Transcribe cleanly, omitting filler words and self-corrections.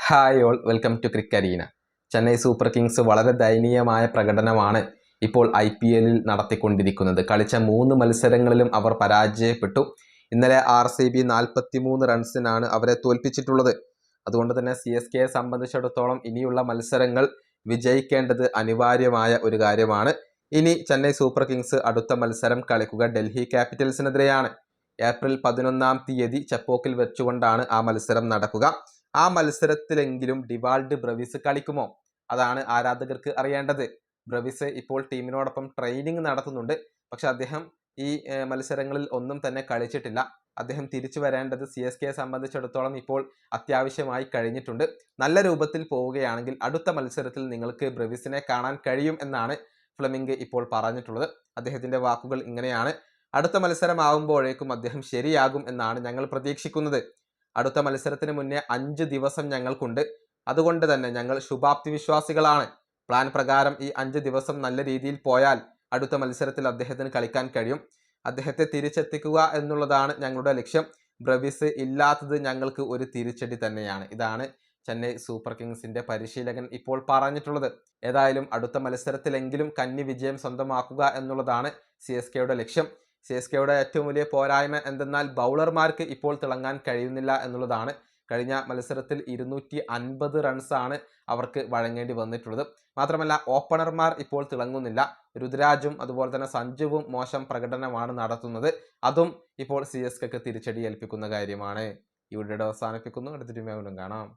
Hi all welcome to cricarena. Chennai super kings വളരെ ദയനീയമായ പ്രകടനമാണ് ഇപ്പോൾ IPL നടത്തിക്കൊണ്ടിരിക്കുന്നത്. കളിച്ച 3 മത്സരങ്ങളിലും അവർ പരാജയപ്പെട്ടു. ഇന്നലെ RCB 43 റൺസിനാണ് അവരെ തോൽപ്പിച്ചിട്ടുള്ളത്. അതുകൊണ്ട് തന്നെ CSKയെ സംബന്ധിച്ചിടത്തോളം ഇനിയുള്ള മത്സരങ്ങൾ വിജയിക്കേണ്ടത് അനിവാര്യമായ ഒരു കാര്യമാണ്. ഇനി ചെന്നൈ സൂപ്പർ കിങ്സ് അടുത്ത മത്സരം കളിക്കുക ഡൽഹി ക്യാപിറ്റൽസിനെതിരെയാണ്. ഏപ്രിൽ 11-ാം തീയതി ചെപ്പോക്കിൽ വെച്ചുകൊണ്ടാണ് ആ മത്സരം നടക്കുക. ആ മത്സരത്തിലെങ്കിലും ഡിവാൾഡ് ബ്രവിസ് കളിക്കുമോ? അതാണ് ആരാധകർക്ക് അറിയേണ്ടത്. ബ്രവിസ് ഇപ്പോൾ ടീമിനോടൊപ്പം ട്രെയിനിങ് നടത്തുന്നുണ്ട്. പക്ഷെ അദ്ദേഹം ഈ മത്സരങ്ങളിൽ ഒന്നും തന്നെ കളിച്ചിട്ടില്ല. അദ്ദേഹം തിരിച്ചു വരേണ്ടത് CSKയെ സംബന്ധിച്ചിടത്തോളം ഇപ്പോൾ അത്യാവശ്യമായി കഴിഞ്ഞിട്ടുണ്ട്. നല്ല രൂപത്തിൽ പോവുകയാണെങ്കിൽ അടുത്ത മത്സരത്തിൽ നിങ്ങൾക്ക് ബ്രവിസിനെ കാണാൻ കഴിയും എന്നാണ് ഫ്ലെമിംഗ് ഇപ്പോൾ പറഞ്ഞിട്ടുള്ളത്. അദ്ദേഹത്തിന്റെ വാക്കുകൾ ഇങ്ങനെയാണ്: അടുത്ത മത്സരമാവുമ്പോഴേക്കും അദ്ദേഹം ശരിയാകും എന്നാണ് ഞങ്ങൾ പ്രതീക്ഷിക്കുന്നത്. അടുത്ത മത്സരത്തിന് മുന്നേ 5 ദിവസം ഞങ്ങൾക്കുണ്ട്. അതുകൊണ്ട് തന്നെ ഞങ്ങൾ ശുഭാപ്തി വിശ്വാസികളാണ്. പ്ലാൻ പ്രകാരം ഈ 5 ദിവസം നല്ല രീതിയിൽ പോയാൽ അടുത്ത മത്സരത്തിൽ അദ്ദേഹത്തിന് കളിക്കാൻ കഴിയും. അദ്ദേഹത്തെ തിരിച്ചെത്തിക്കുക എന്നുള്ളതാണ് ഞങ്ങളുടെ ലക്ഷ്യം. ബ്രവിസ് ഇല്ലാത്തത് ഞങ്ങൾക്ക് ഒരു തിരിച്ചടി തന്നെയാണ്. ഇതാണ് ചെന്നൈ സൂപ്പർ കിങ്സിന്റെ പരിശീലകൻ ഇപ്പോൾ പറഞ്ഞിട്ടുള്ളത്. ഏതായാലും അടുത്ത മത്സരത്തിലെങ്കിലും കന്നി വിജയം സ്വന്തമാക്കുക എന്നുള്ളതാണ് CSKയുടെ ലക്ഷ്യം. CSKയുടെ ഏറ്റവും വലിയ പോരായ്മ എന്തെന്നാൽ ബൗളർമാർക്ക് ഇപ്പോൾ തിളങ്ങാൻ കഴിയുന്നില്ല എന്നുള്ളതാണ്. കഴിഞ്ഞ മത്സരത്തിൽ 250 റൺസാണ് അവർക്ക് വഴങ്ങേണ്ടി വന്നിട്ടുള്ളത്. മാത്രമല്ല ഓപ്പണർമാർ ഇപ്പോൾ തിളങ്ങുന്നില്ല. രുദ്രാജും അതുപോലെ തന്നെ സഞ്ജുവും മോശം പ്രകടനമാണ് നടത്തുന്നത്. അതും ഇപ്പോൾ CSKക്ക് തിരിച്ചടി ഏൽപ്പിക്കുന്ന കാര്യമാണ്. ഈ വീഡിയോ അവസാനിപ്പിക്കുന്നു. അടുത്തൊരു വീണ്ടും കാണാം.